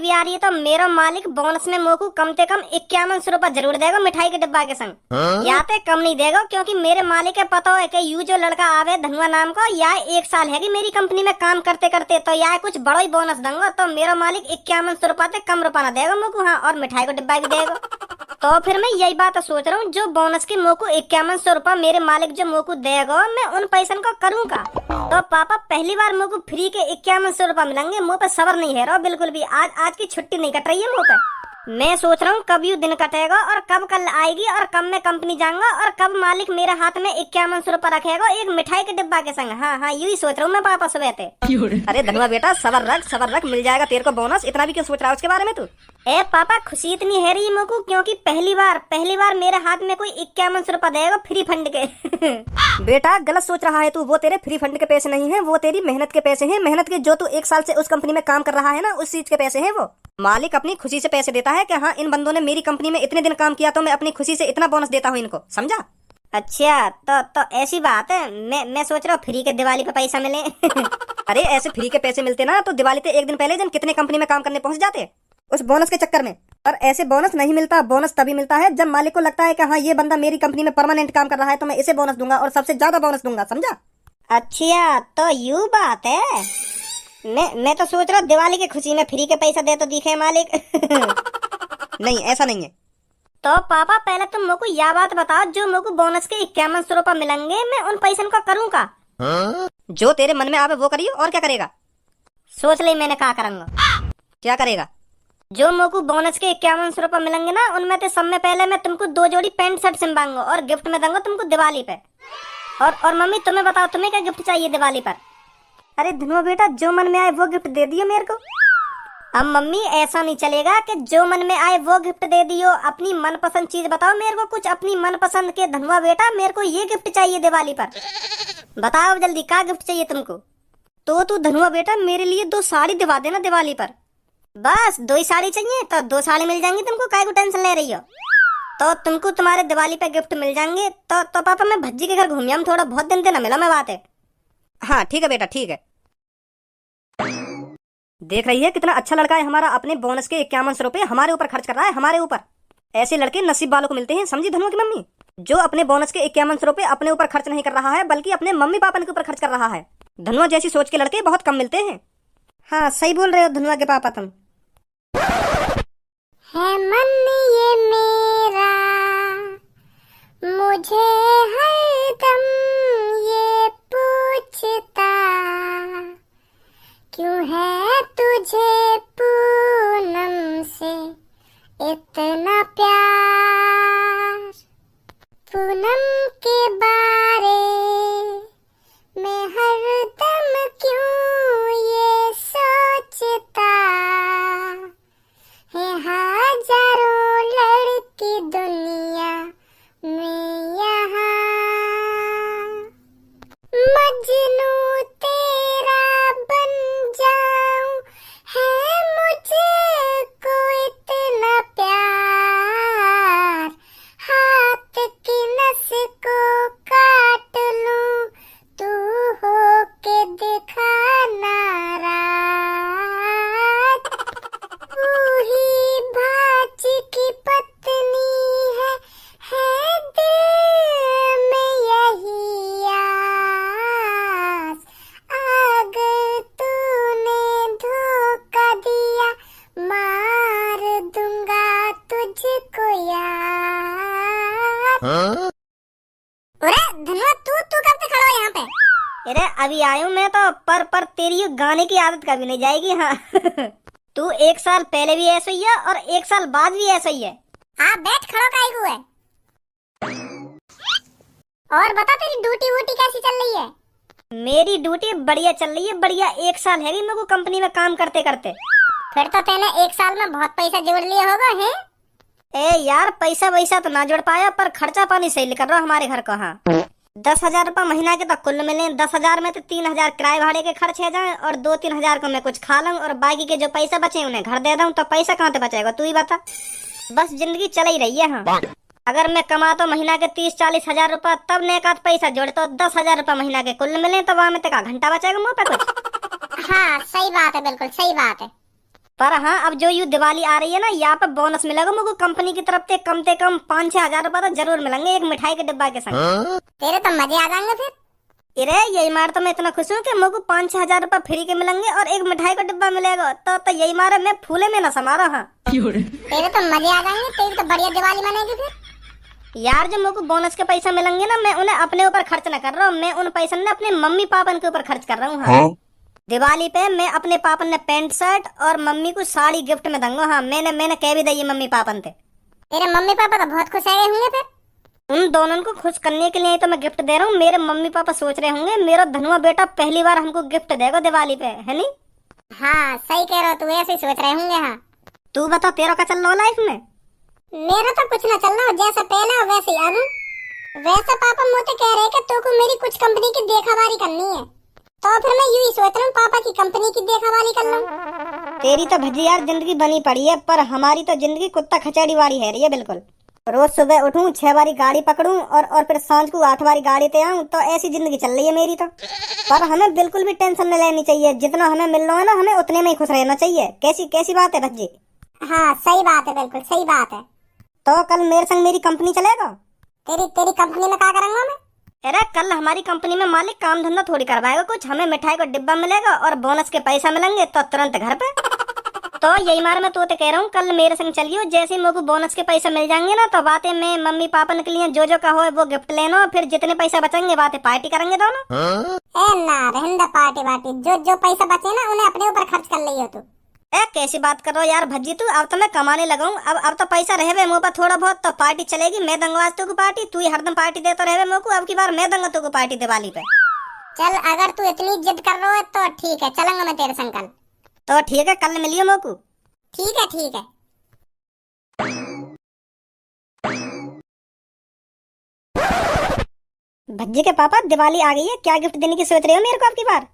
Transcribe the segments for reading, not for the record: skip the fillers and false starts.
भी आ रही है तो मेरा मालिक बोनस में मोको कम से कम 5100 रुपया जरूर देगा मिठाई के डिब्बा के संग। या तो कम नहीं देगा, क्योंकि मेरे मालिक है पता है कि यू जो लड़का आवे धनुआ नाम का, या 1 साल है कि मेरी कंपनी में काम करते करते, तो या कुछ बड़ा ही बोनस दूंगा, तो मेरा मालिक 5100 रुपया से कम रुपया ना देगा मोको। हाँ, और मिठाई का डिब्बा भी देगा। तो फिर मैं यही बात सोच रहा हूँ, जो बोनस के मोको 5100 रुपया मेरे मालिक जो मोको देगा, मैं उन पैसन को करूँगा। तो पापा पहली बार मोको फ्री के 5100 रुपया मिलेंगे। मुँह पे सबर नहीं है रहा बिल्कुल भी। आज की छुट्टी नहीं कट रही है मुँह पे। मैं सोच रहा हूँ कब यू दिन कटेगा और कब कल आएगी और कब मैं कंपनी जाऊंगा और कब मालिक मेरे हाथ में 5100 रुपया रखेगा एक मिठाई के डिब्बा के संग। हाँ हाँ, यू ही सोच रहा हूँ मैं पापा सुबह थे। अरे धनुआ बेटा सबर रख, मिल जाएगा तेरे को बोनस। इतना भी क्यों सोच रहा है उसके बारे में तू? ए पापा, खुशी इतनी है रही मुझको क्योंकि पहली बार मेरे हाथ में कोई 5100 रुपया देगा फ्री फंड के। बेटा गलत सोच रहा है तू। वो तेरे फ्री फंड के पैसे नहीं है, वो तेरी मेहनत के पैसे हैं। मेहनत के जो तू 1 साल से उस कंपनी में काम कर रहा है ना, उस चीज के पैसे हैं वो। मालिक अपनी खुशी से पैसे देता है कि हाँ इन बंदों ने मेरी कंपनी में इतने दिन काम किया तो मैं अपनी खुशी से इतना बोनस देता हूँ इनको, समझा? अच्छा तो ऐसी बात है। मैं सोच रहा हूँ फ्री के दिवाली पे पैसा मिले। अरे ऐसे फ्री के पैसे मिलते ना तो दिवाली से 1 दिन पहले जन कितने कंपनी में काम करने पहुंच जाते उस बोनस के चक्कर में। और ऐसे बोनस नहीं मिलता। बोनस तभी मिलता है जब मालिक को लगता है कि हाँ ये बंदा मेरी कंपनी में परमानेंट काम कर रहा है तो मैं इसे बोनस दूंगा और सबसे ज्यादा बोनस दूंगा, समझा? अच्छा तो यू बात है। मैं तो सोच रहा हूँ दिवाली की खुशी में फ्री के पैसा दे तो दिखे मालिक। नहीं, ऐसा नहीं है। तो पापा पहले तुम मेरे को यह बात बताओ, जो मेरे को बोनस के 5100 रुपया मिलेंगे मैं उन पैसन को करूँगा? जो तेरे मन में आवे वो करियो, और क्या करेगा? सोच ले मैंने कहा करूँगा। क्या करेगा? जो मेरे को बोनस के 5100 रुपया मिलेंगे ना, उनमें से सब में पहले मैं तुमको 2 जोड़ी पैंट शर्ट सिलवाऊंगा और गिफ्ट में दूंगा तुमको दिवाली पे। और मम्मी तुम्हें बताओ तुम्हें क्या गिफ्ट चाहिए दिवाली पर? अरे धनुआ बेटा जो मन में आए वो गिफ्ट दे दियो मेरे को। अब मम्मी ऐसा नहीं चलेगा कि जो मन में आए वो गिफ्ट दे दियो। अपनी मनपसंद चीज बताओ मेरे को, कुछ अपनी मनपसंद के। धनुआ बेटा मेरे को ये गिफ्ट चाहिए दिवाली पर, बताओ जल्दी क्या गिफ्ट चाहिए तुमको? तो तू धनुआ बेटा मेरे लिए 2 साड़ी दिवा देना दिवाली पर। बस 2 ही साड़ी चाहिए? तो 2 साड़ी मिल जाएंगी तुमको, काय को टेंशन ले रही हो? तो तुमको तुम्हारे दिवाली पे गिफ्ट मिल जाएंगे। तो पापा मैं भज्जी के घर घूम आऊं, थोड़ा बहुत दिन से ना मिला मैं बात है। हाँ ठीक है बेटा, ठीक है। देख रही है कितना अच्छा लड़का है हमारा, अपने बोनस के 5100 रुपए हमारे ऊपर खर्च कर रहा है, हमारे ऊपर। ऐसे लड़के नसीब वालों को मिलते हैं, समझी धनुआ की मम्मी? जो अपने बोनस के 5100 रुपए अपने ऊपर खर्च नहीं कर रहा है बल्कि अपने मम्मी पापा के ऊपर खर्च कर रहा है। धनुआ जैसी सोच के लड़के बहुत कम मिलते हैं। हाँ सही बोल रहे हो धनुआ के पापा तुम। है मन ये मेरा, मुझे हरदम ये पूछता, क्यों है तुझे पूनम से इतना प्यार? पूनम के बारे में हरदम क्यों ये सोचता है? हजारों लड़की दुनिया में यहाँ, मजनू तेरा बन जाऊं, है मुझे को इतना प्यार। हाथ की नस को काट लूं, तू हो के दिखा नाराज। बूढ़ी भाची की पत्नी है दिल में यही आस। अगर तूने धोखा दिया, मार दूंगा तुझको यार। अरे धनुआ तू कब से खड़ा हो यहाँ पे? अरे अभी आई हूँ मैं तो, पर तेरी गाने की आदत कभी नहीं जाएगी। हाँ। तू 1 साल पहले भी ऐसा ही है और 1 साल बाद भी ऐसा ही है। हाँ बैठ, खड़ो काहे को है? और बता तेरी ड्यूटी वूटी कैसी चल रही है? मेरी ड्यूटी बढ़िया चल रही है, बढ़िया। 1 साल है मेरे को कंपनी में काम करते करते। फिर तो तैने 1 साल में बहुत पैसा जोड़ लिया होगा है? ए यार पैसा वैसा तो ना जोड़ पाया, पर खर्चा पानी सही कर रहा हमारे घर का। हाँ 10,000 रुपया महीना के तो कुल मिले। 10,000 में तो 3,000 किराए भाड़े के खर्च है जाए और 2-3 हजार को मैं कुछ खा लूं और बाकी के जो पैसा बचे उन्हें घर दे दूं। तो पैसा कहाँ से बचेगा तू ही बता? बस जिंदगी चल ही रही है। हाँ अगर मैं कमा तो महीना के 30-40 हजार रुपया, तब ने का पैसा जोड़ तो 10,000 रुपया महीना के कुल मिले, तो वहाँ में का घंटा बचेगा मुँह पे कुछ। हाँ सही बात है, बिल्कुल सही बात है। पर हाँ, अब जो यू दिवाली आ रही है ना, यहाँ पे बोनस मिलेगा मुझको कंपनी की तरफ से कम 5-6 हजार रुपए तो जरूर मिलेंगे एक मिठाई के डिब्बा के संग। तेरे तो मजे आ जाएंगे फिर। अरे यही मार तो मैं इतना खुश हूँ कि मुझको 5-6 हजार रुपए फ्री के मिलेंगे और एक मिठाई का डिब्बा मिलेगा, तो यही मारे मैं फूले में न समा रहा। तेरे तो मजे आ जाएंगे, तेरी तो बढ़िया दिवाली मनेगी फिर। यार जो मुझको बोनस के पैसा मिलेंगे ना, मैं उन्हें अपने ऊपर खर्च न कर रहा हूँ, मैं उन पैसों ने अपने मम्मी पापा के ऊपर खर्च कर रहा हूँ। हाँ? दिवाली पे मैं अपने पापा ने पैंट शर्ट और मम्मी को साड़ी गिफ्ट में दूंगा। हाँ, मैंने कह भी दी मम्मी पापा थे। तेरे मम्मी पापा तो बहुत खुश रहे होंगे फिर। उन दोनों को खुश करने के लिए तो मैं गिफ्ट दे रहा हूँ। मेरे मम्मी पापा सोच रहे होंगे मेरा धनुआ बेटा पहली बार हमको गिफ्ट देगा दिवाली पे, है नी? हाँ सही कह रहा, तू ऐसे ही सोच रहे होंगे। हाँ तू बता तेरा क्या चल रहा लाइफ में? मेरा तो कुछ ना चल रहा, जैसा पहला वैसे ही अब। वैसे पापा मुझे कह रहे कि तू को मेरी कुछ कंपनी की देखावारी करनी है, तो फिर मैं यूं ही सोच रहा हूँ पापा की कंपनी की देखावारी कर लूं। तेरी तो भजी यार जिंदगी बनी पड़ी है, पर हमारी तो जिंदगी कुत्ता खचड़ी वाली है रही है बिल्कुल। रोज सुबह उठूं 6 बारी गाड़ी पकड़ूं और फिर सांझ को 8 बारी गाड़ी पे आऊं, तो ऐसी जिंदगी चल रही है मेरी तो। पर हमें बिल्कुल भी टेंशन नहीं लेनी चाहिए, जितना हमें मिल रहा है ना हमें उतने में ही खुश रहना चाहिए। कैसी कैसी बात है भज्जी? हाँ सही बात है, बिल्कुल सही बात है। तो कल मेरे संग मेरी कंपनी चलेगा? तेरी कंपनी में क्या करूंगा मैं? अरे कल हमारी कंपनी में मालिक काम धंधा थोड़ी करवाएगा कुछ, हमें मिठाई का डिब्बा मिलेगा और बोनस के पैसा मिलेंगे तो तुरंत घर पे। तो यही मार मैं तो कह रहा हूँ कल मेरे संग चलियो, जैसे ही मुझको बोनस के पैसा मिल जाएंगे ना तो बातें में मम्मी पापा के लिए जो का हो वो गिफ्ट लेना, फिर जितने पैसा बचेंगे बातें पार्टी करेंगे दोनों। ए ना रहने पार्टी वार्टी, जो पैसा बचे ना उन्हें अपने ऊपर खर्च कर लियो तू। ए कैसी बात कर रहा हो यार भज्जी तू? अब तो मैं कमाने लगाऊं, अब तो पैसा रहे मुंह पर थोड़ा बहुत तो पार्टी चलेगी। मैं दूंगा आज तुमको पार्टी, तू ही हरदम पार्टी देता रहे मुझ को, अब की बार मैं दूंगा तुमको पार्टी दिवाली पे। चल अगर तू इतनी जिद कर रहा है तो ठीक है, चलूंगा मैं तेरे संग कल। तो ठीक है कल मिलियो मुझ को। ठीक है ठीक है। भज्जी के पापा दिवाली आ गई है, क्या गिफ्ट देने की सोच रहे हो मेरे को अब की बार?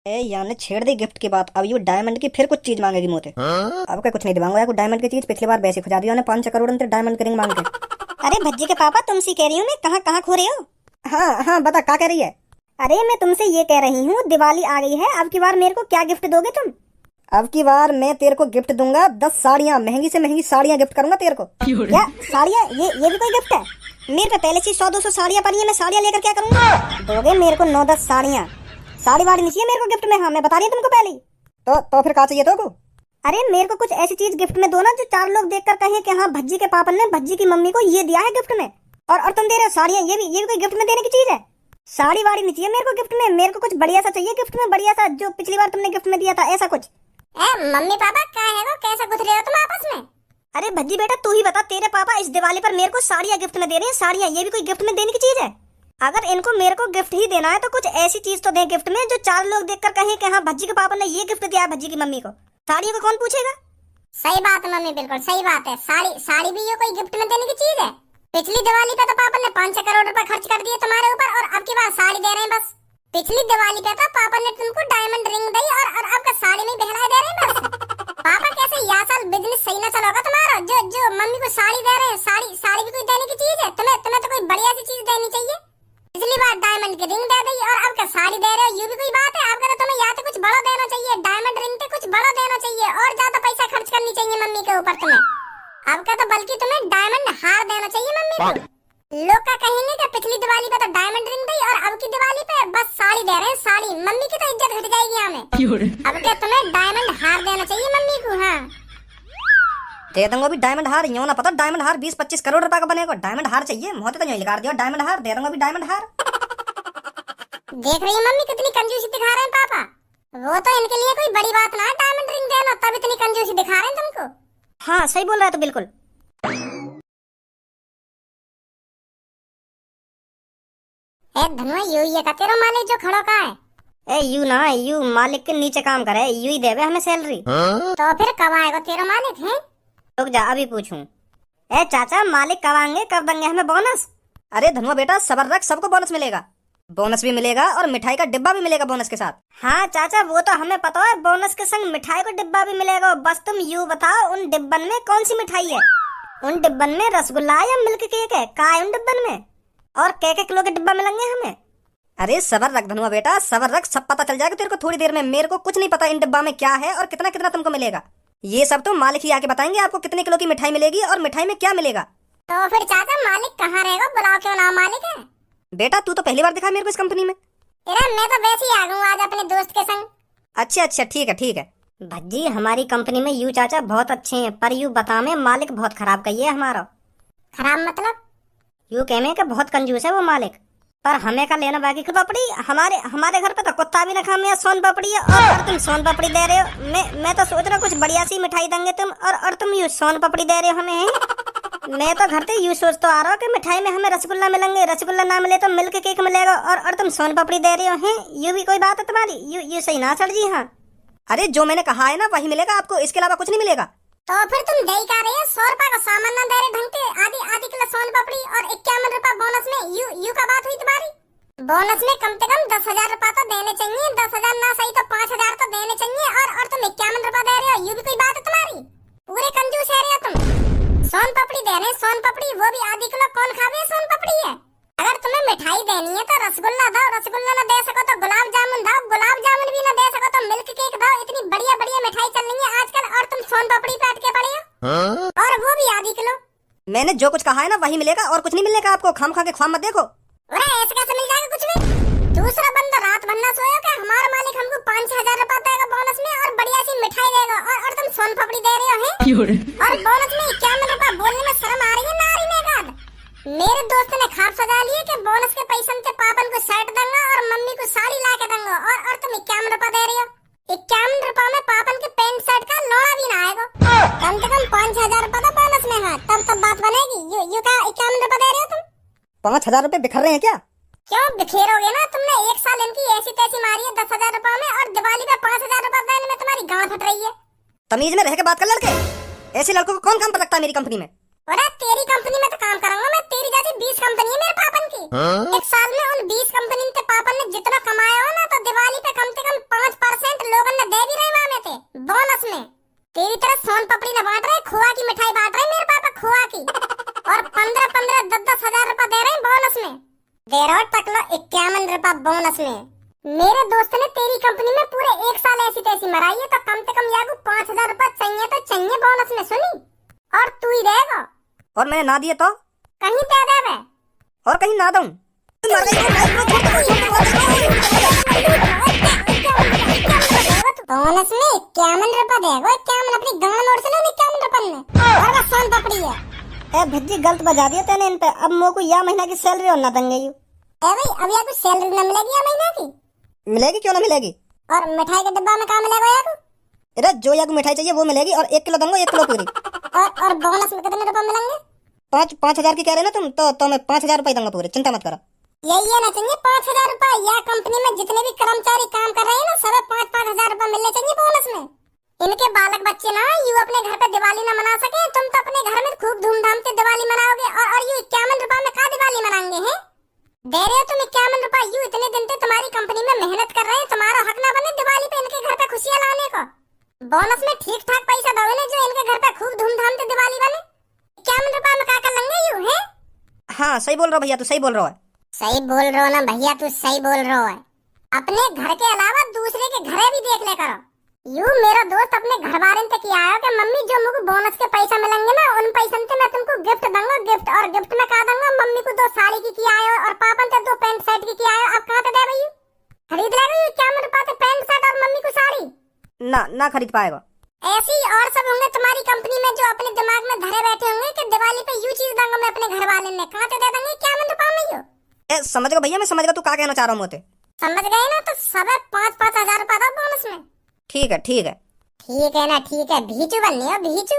ए यार ने छेड़ दी गिफ्ट की बात, अब यू डायमंड की फिर कुछ चीज मांगेगी मुझे। अब क्या कुछ नहीं दिलाऊंगा यार, डायमंड की चीज पिछली बार वैसे खुजा दिया 5 करोड़ डायमंड के रिंग मांग के। अरे भज्जी के पापा तुमसे कह रही हूँ मैं, कहाँ खो रहे हो? हाँ बता क्या कह रही है? अरे मैं तुमसे ये कह रही हूँ दिवाली आ गई है, अब की बार मेरे को क्या गिफ्ट दोगे तुम? अब की बार मैं तेरे को गिफ्ट दूंगा 10 साड़ियाँ, महंगी से महंगी साड़ियाँ गिफ्ट करूंगा तेरे को। क्या साड़ियाँ? ये भी कोई गिफ्ट है? मेरे पे पहले से 100-200 साड़ियाँ पड़ी है, मैं साड़ियाँ लेकर क्या करूंगा? दोगे मेरे को 9-10 साड़ियाँ? साड़ी वाड़ी नहीं चाहिए मेरे को गिफ्ट में। हाँ मैं बता रही हूँ तुमको पहले ही। तो फिर क्या चाहिए तो? अरे मेरे को कुछ ऐसी चीज गिफ्ट में दो ना जो 4 लोग देखकर कहें कि हाँ भज्जी के पापा ने भज्जी की मम्मी को ये दिया है गिफ्ट में। और तुम दे रहे हो साड़ियाँ, ये भी कोई गिफ्ट में देने की चीज है? साड़ी वाड़ी नहीं चाहिए मेरे को गिफ्ट में, मेरे को कुछ बढ़िया सा चाहिए गिफ्ट में, बढ़िया सा जो पिछली बार तुमने गिफ्ट में दिया था ऐसा कुछ। मम्मी पापा क्या है वो, कैसा गुथ रहे हो तुम आपस में? अरे भज्जी बेटा तू ही बता, तेरे पापा इस दिवाली पर मेरे को साड़ियाँ गिफ्ट में दे रहे हैं। साड़ियाँ ये भी कोई गिफ्ट में देने की चीज है? अगर इनको मेरे को गिफ्ट ही देना है तो कुछ ऐसी चीज तो दे गिफ्ट में जो 4 लोग देखकर कहें कि हाँ भज्जी के पापा ने ये गिफ्ट दिया है भज्जी की मम्मी को। साड़ियों को कौन पूछेगा? सही बात है मम्मी, बिल्कुल सही बात है। साड़ी भी ये कोई गिफ्ट में देने की चीज है? पिछली दिवाली पे तो पापा ने 5-6 करोड़ रुपए खर्च कर दिए तुम्हारे ऊपर, और अब की बार साड़ी दे रहे हैं बस। पिछली दिवाली पे तो पापा ने तुमको डायमंड रिंग दी और अब का साड़ी में बहला दे रहे हैं बस। पापा कैसे यह साल बिजनेस सही ना चलेगा तुम्हारा, जो मम्मी को साड़ी दे रहे हैं। साड़ी भी कोई देने की चीज है? तुम्हें तो कोई बढ़िया सी चीज देनी चाहिए। पिछली बार डायमंड की रिंग दे दी और अब का साड़ी दे रहे हो, ये भी कोई बात है? आपका तो तुम्हें या तो कुछ बड़ा देना चाहिए, डायमंड रिंग पे कुछ बड़ा देना चाहिए और ज्यादा पैसा खर्च करनी चाहिए मम्मी के ऊपर तुम्हें। अब का तो बल्कि तुम्हें डायमंड हार देना चाहिए मम्मी को। लोग क्या कहेंगे कि पिछली दिवाली पे तो डायमंड रिंग दी और अब की दिवाली पे बस साड़ी दे रहे हैं। साड़ी मम्मी की तो इज्जत हट जाएगी हमें। अब क्या तुम्हें डायमंड हार देना चाहिए मम्मी को। हाँ दे दूंगा अभी डायमंड हार, यूं ना पता डायमंड हार 20-25 करोड़ रुपए का बनेगा। डायमंड हार चाहिए, मोहते तो नहीं लगा दिया डायमंड हार, दे दूंगा अभी डायमंड हार। देख रही है मम्मी कितनी कंजूसी दिखा रहे हैं पापा। वो तो इनके लिए कोई बड़ी बात ना है डायमंड रिंग देना, तब इतनी कंजूसी दिखा रहे हैं तुमको। हाँ सही बोल रहा है तो बिल्कुल। धनुआ यू का तेरा मालिक जो खड़ो का है? यू मालिक के नीचे काम करे, यू ही देवे हमें सैलरी। तो फिर कब आएगा तेरा मालिक है? रुक जा अभी पूछूं। चाचा मालिक कब आएंगे, कब देंगे हमें बोनस? अरे धनुआ बेटा सबर रख, सबको बोनस मिलेगा। बोनस भी मिलेगा और मिठाई का डिब्बा भी मिलेगा बोनस के साथ। हाँ चाचा वो तो हमें पता है, बोनस के संग मिठाई का डिब्बा भी मिलेगा। बस तुम यू बताओ उन डिब्बन में कौन सी मिठाई है? उन डिब्बन में रसगुल्ला या मिल्क केक है? का है उन डिब्बन में? और के किलो के डिब्बा मिलेंगे हमें? अरे सबर रख धनुआ बेटा, सबर रख, सब पता चल जाएगा तेरे को थोड़ी देर में। मेरे को कुछ नहीं पता इन डिब्बा में क्या है और कितना कितना तुमको मिलेगा। ये सब तो मालिक ही आके बताएंगे आपको कितने किलो की मिठाई मिलेगी और मिठाई में क्या मिलेगा। तो फिर चाचा मालिक कहाँ रहेगा, बुलाओ, क्यों ना मालिक है। बेटा तू तो पहली बार दिखा मेरे को इस कंपनी में। अरे मैं तो वैसे ही आ गया हूँ आज अपने दोस्त के संग। अच्छा अच्छा, ठीक है ठीक है। भज्जी हमारी कंपनी में यू चाचा बहुत अच्छे हैं, पर यू बता में मालिक बहुत खराब कही है हमारा। खराब मतलब? यू कहने का बहुत कंजूस है वो मालिक, पर हमें का लेना बाकी की पापड़ी। हमारे घर पे तो कुत्ता भी ना खा, मैं सोन पापड़ी है और तुम सोन पापड़ी दे रहे हो। मैं तो सोच रहा कुछ बढ़िया सी मिठाई देंगे तुम, और तुम यू सोन पापड़ी दे रहे हो हमें। मैं तो घर पे यू सोच तो आ रहा हूँ कि मिठाई में हमें रसगुल्ला मिलेंगे, रसगुल्ला ना मिले तो मिल्क केक मिलेगा, और तुम सोन पापड़ी दे रहे हो हैं। यू भी कोई बात है तुम्हारी? यू सही ना सर जी? हाँ अरे जो मैंने कहा है ना वही मिलेगा आपको, इसके अलावा कुछ नहीं मिलेगा। तो फिर तुम दे का रहे हो 100 रुपए का सामान ना दे रहे ढंग के, आधी किलो सोन पापड़ी और 51 रुपए बोनस में। यू का बात हुई तुम्हारी? बोनस में कम से कम 10,000 रुपए तो देने चाहिए, 10,000 ना सही तो 5,000 तो देने चाहिए, और तुम 51 रुपए दे रहे हो। यू भी कोई बात है तुम्हारी? पूरे कंजूस है तुम। सोन पापड़ी दे रहे, सोन पापड़ी, वो भी आधी किलो। कौन खावे सोन पापड़ी है? अगर तुम्हें मिठाई देनी है तो रसगुल्ला दो, रसगुल्ला ना दे सको तो गुलाब जामुन दो, गुलाब जामुन भी ना दे सको तो मिल्क केक दो। इतनी बढ़िया बढ़िया मिठाई चल रही है आजकल, और तुम सोन पापड़ी पे अटके पड़े हो, और वो भी आधी किलो। मैंने जो कुछ कहा है ना वही मिलेगा और कुछ नहीं मिलेगा आपको। खाम खा के ख्वाब मत देखो। अरे ऐसे कैसे मिल जाएगा कुछ भी? दूसरा बंदा रात भर ना सोया क्या? हमारा मालिक हमको 5,000 रुपए देगा बोनस में और बढ़िया सी मिठाई देगा, और तुम सोन पापड़ी दे रहे हो हैं? और बोनस में 51 रुपए बोलने में शर्म आ रही है ना? आ रही है? मेरे दोस्त ने खाब सजा लिए कि बोनस के पैसे से पापन को शर्ट दूंगा और मम्मी को साड़ी ला के दूंगा, और तुम 51 रुपए दे रही हो। 51 रुपए में पापन के पैंट शर्ट का लोड़ा भी ना आएगा। कम से कम 5,000 रुपए तो बोनस में है, तब बात बनेगी। यू का 51 रुपए दे रहे हो तुम? 5,000 रुपए बिखर रहे हैं क्या? क्यों बिखेरोगे ना? तुमने एक साल इनकी ऐसी तैसी मारी है 10,000 रुपए में, और दिवाली पे 5,000 रुपए देने में तुम्हारी गांड फट रही है। तमीज में रह के बात कर लड़के। ऐसे लड़कों को कौन काम पर रखता है मेरी कंपनी में? अरे तेरी कंपनी में तो काम करूंगा मैं, तेरी जैसी 20 कंपनी है मेरे पापन की। एक साल में उन 20 कंपनी के पापन ने जितना कमाया हो ना, तो दिवाली पे कम से कम 5% लोगों ने दे भी रहे वहाँ में थे बोनस में। तेरी तरह सोन पापड़ी न बांट रहे, खोआ की मिठाई बांट रहे मेरे पापा, खोआ की, और 15-15, 10,000 रुपए दे रहे बोनस में। दे रहा टकलो 51 रुपए बोनस में। मेरे दोस्त ने तेरी कंपनी में पूरे एक साल ऐसी तैसी मराई है, तो कम से कम यागू 5,000 रुपए चाहिए तो चाहिए बोनस में, सुनी? और तू ही देगा, और मैंने ना दिए तो कहीं दे देवे और कहीं ना दूं। बोनस में 51 रुपए देगा, 51 अपनी गांड मोड़ से लो 51 रुपए में, और बस सोन पापड़ी है। ए भज्जी गलत बजा दिया तेने इन पे। अब मोको या महीना की सैलरी और ना देंगे यू। ए भाई अब या कुछ सैलरी ना मिलेगी या महीना की? मिलेगी, क्यों ना मिलेगी। और मिठाई के डिब्बा में कहाँ मिलेगा यार? अरे जो या मिठाई चाहिए वो मिलेगी, और 1 किलो दूंगा, 1 किलो पूरी। और बोनस में कितने रुपए मिलेंगे? 5,000 की कह रहे ना तुम, तो मैं 5,000 रुपए दूंगा पूरे, चिंता मत करो। यही है ना चाहिए 5,000 रुपए। या कंपनी में जितने भी कर्मचारी काम कर रहे हैं ना, सब 5,000 रुपए मिलने चाहिए बोनस में। इनके बालक बच्चे ना यू अपने घर पे दिवाली ना मना सके, तुम तो अपने घर में खूब धूमधाम से दिवाली मनाओगे, और यू 51 रुपए में का दिवाली मनाएंगे हैं? दे रहे हो तुम 51 रुपए। यू इतने दिन से तुम्हारी कंपनी में मेहनत कर रहे हैं, तुम्हारा हक ना बने दिवाली पे इनके घर पे खुशियां लाने को। बोनस में ठीक ठाक पैसा दो इन्हें, जो इनके घर पे खूब धूमधाम से दिवाली बने। 51 रुपए में का कर लेंगे यू है? हाँ सही बोल रहा भैया, तू सही बोल रहा है। सही बोल रहा हो ना भैया, तू सही बोल रहा है। अपने घर के अलावा दूसरे के घरे भी देख ले करो। यू मेरा दोस्त अपने घर वाले से किया है कि मम्मी जो मुझे बोनस के पैसा मिलेंगे ना, उन पैसों से मैं तुमको गिफ्ट दूंगा, गिफ्ट। और गिफ्ट में कहा दूंगा मम्मी को 2 साड़ी की किया है, और पापा से 2 पैंट शर्ट की किया है। अब कहाँ से दे भैया? खरीद लेगा 51 रुपए से पैंट शर्ट और मम्मी को साड़ी? ना खरीद पाएगा। ऐसी और सब होंगे तुम्हारी कंपनी में जो अपने दिमाग में धरे बैठे होंगे कि दिवाली पे यू चीज दूंगा मैं अपने घर वाले में। कहाँ से दे देंगे 51 रुपए में यू? समझ गया भैया, मैं समझ गया तू क्या कहना चाह रहा हूँ मुझे। समझ गए ना? तो सब 5,000 रुपए दो बोनस में। ठीक है ठीक है ठीक है ना? ठीक है, भीचू बननी हो, भीचू।